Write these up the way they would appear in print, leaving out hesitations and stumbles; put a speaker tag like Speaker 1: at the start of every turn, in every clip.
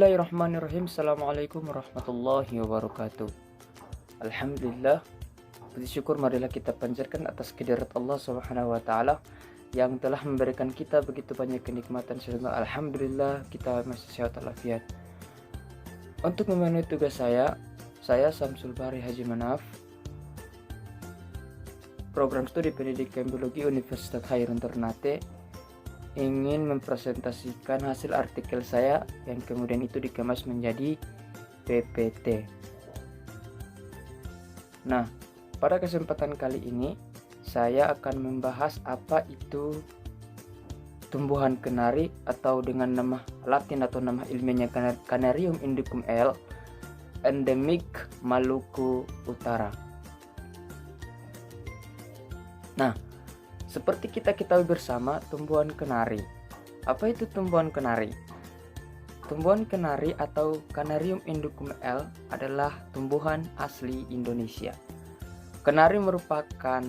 Speaker 1: Bismillahirrahmanirrahim. Assalamualaikum warahmatullahi wabarakatuh. Alhamdulillah, puji syukur marilah kita panjatkan atas kehadirat Allah Subhanahu wa taala yang telah memberikan kita begitu banyak kenikmatan, sehingga alhamdulillah kita masih sehat walafiat. Untuk memenuhi tugas saya Samsul Bahri Haji Manaf, program studi pendidikan biologi Universitas Khairun Ternate, ingin mempresentasikan hasil artikel saya yang kemudian itu dikemas menjadi PPT. Nah, pada kesempatan kali ini saya akan membahas apa itu tumbuhan kenari, atau dengan nama Latin atau nama ilmiahnya Canarium indicum L, endemik Maluku Utara. Nah, seperti kita ketahui bersama, tumbuhan kenari. Apa itu tumbuhan kenari? Tumbuhan kenari atau Canarium indicum L adalah tumbuhan asli Indonesia. Kenari merupakan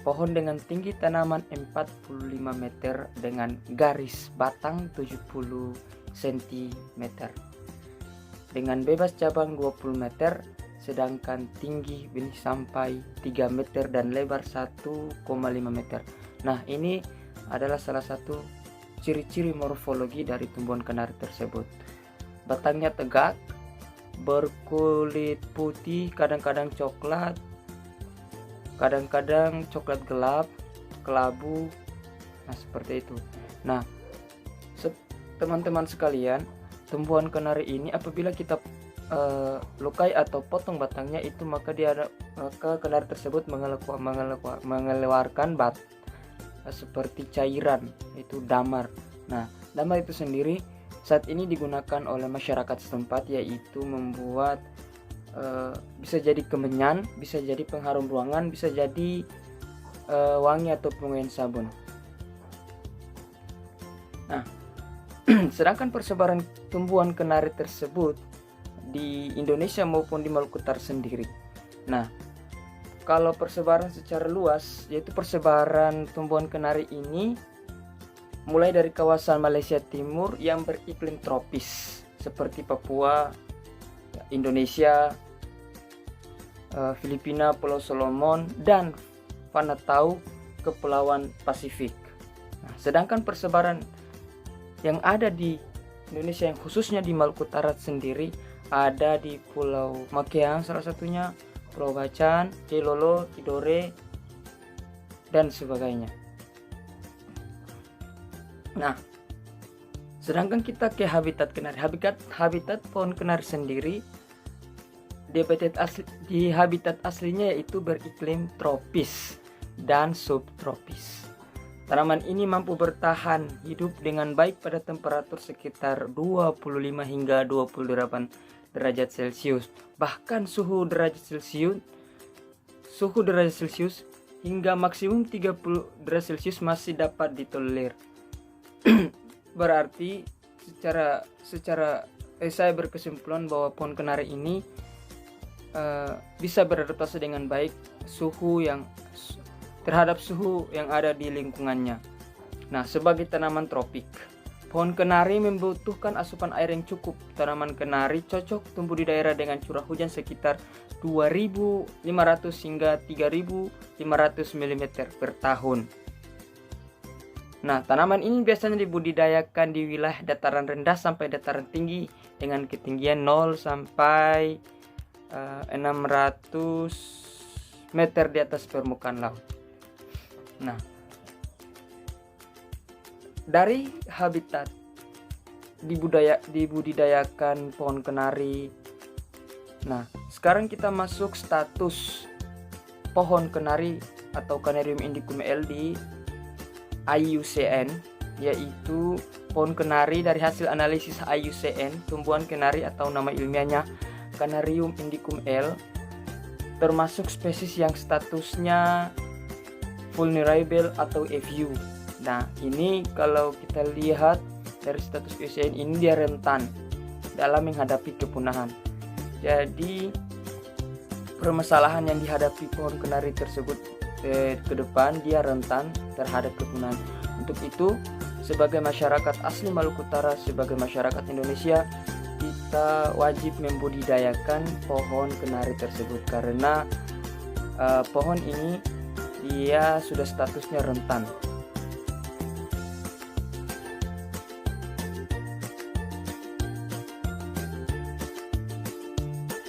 Speaker 1: pohon dengan tinggi tanaman 45 meter dengan garis batang 70 cm. Dengan bebas cabang 20 meter, sedangkan tinggi benih sampai 3 meter dan lebar 1,5 meter. Nah, ini adalah salah satu ciri-ciri morfologi dari tumbuhan kenari tersebut. Batangnya tegak, berkulit putih, kadang-kadang coklat gelap, kelabu. Nah, seperti itu. Nah, teman-teman sekalian, tumbuhan kenari ini apabila kita lukai atau potong batangnya itu, maka kenari tersebut mengeluarkan seperti cairan, itu damar. Nah, damar itu sendiri saat ini digunakan oleh masyarakat setempat, yaitu membuat bisa jadi kemenyan, bisa jadi pengharum ruangan, bisa jadi wangi atau pewangian sabun. Nah, sedangkan persebaran tumbuhan kenari tersebut di Indonesia maupun di Maluku Utara sendiri. Nah, kalau persebaran secara luas, yaitu persebaran tumbuhan kenari ini mulai dari kawasan Malaysia Timur yang beriklim tropis seperti Papua, Indonesia, Filipina, Pulau Solomon, dan Vanuatu, Kepulauan Pasifik. Nah, sedangkan persebaran yang ada di Indonesia, yang khususnya di Maluku Utara sendiri, ada di Pulau Makeang salah satunya, Pulau Bacan, Cilolo, Tidore, dan sebagainya. Nah, sedangkan kita ke habitat kenari, habitat pohon kenari sendiri di habitat aslinya yaitu beriklim tropis dan subtropis. Tanaman ini mampu bertahan hidup dengan baik pada temperatur sekitar 25 hingga 28 derajat Celcius. Bahkan suhu derajat Celcius hingga maksimum 30 derajat Celcius masih dapat ditolerir. Berarti saya berkesimpulan bahwa pohon kenari ini bisa beradaptasi dengan baik terhadap suhu yang ada di lingkungannya. Nah, sebagai tanaman tropik, pohon kenari membutuhkan asupan air yang cukup. Tanaman kenari cocok tumbuh di daerah dengan curah hujan sekitar 2.500 hingga 3.500 mm per tahun. Nah, tanaman ini biasanya dibudidayakan di wilayah dataran rendah sampai dataran tinggi dengan ketinggian 0 sampai 600 meter di atas permukaan laut. Nah, dari habitat dibudidayakan pohon kenari. Nah, sekarang kita masuk status pohon kenari atau Canarium indicum L di IUCN, yaitu pohon kenari dari hasil analisis IUCN, tumbuhan kenari atau nama ilmiahnya Canarium indicum L, termasuk spesies yang statusnya vulnerable atau FU. Nah, ini kalau kita lihat dari status IUCN ini, dia rentan dalam menghadapi kepunahan. Jadi permasalahan yang dihadapi pohon kenari tersebut ke depan, dia rentan terhadap kepunahan. Untuk itu, sebagai masyarakat asli Maluku Utara, sebagai masyarakat Indonesia, di kita wajib membudidayakan pohon kenari tersebut karena pohon ini dia sudah statusnya rentan.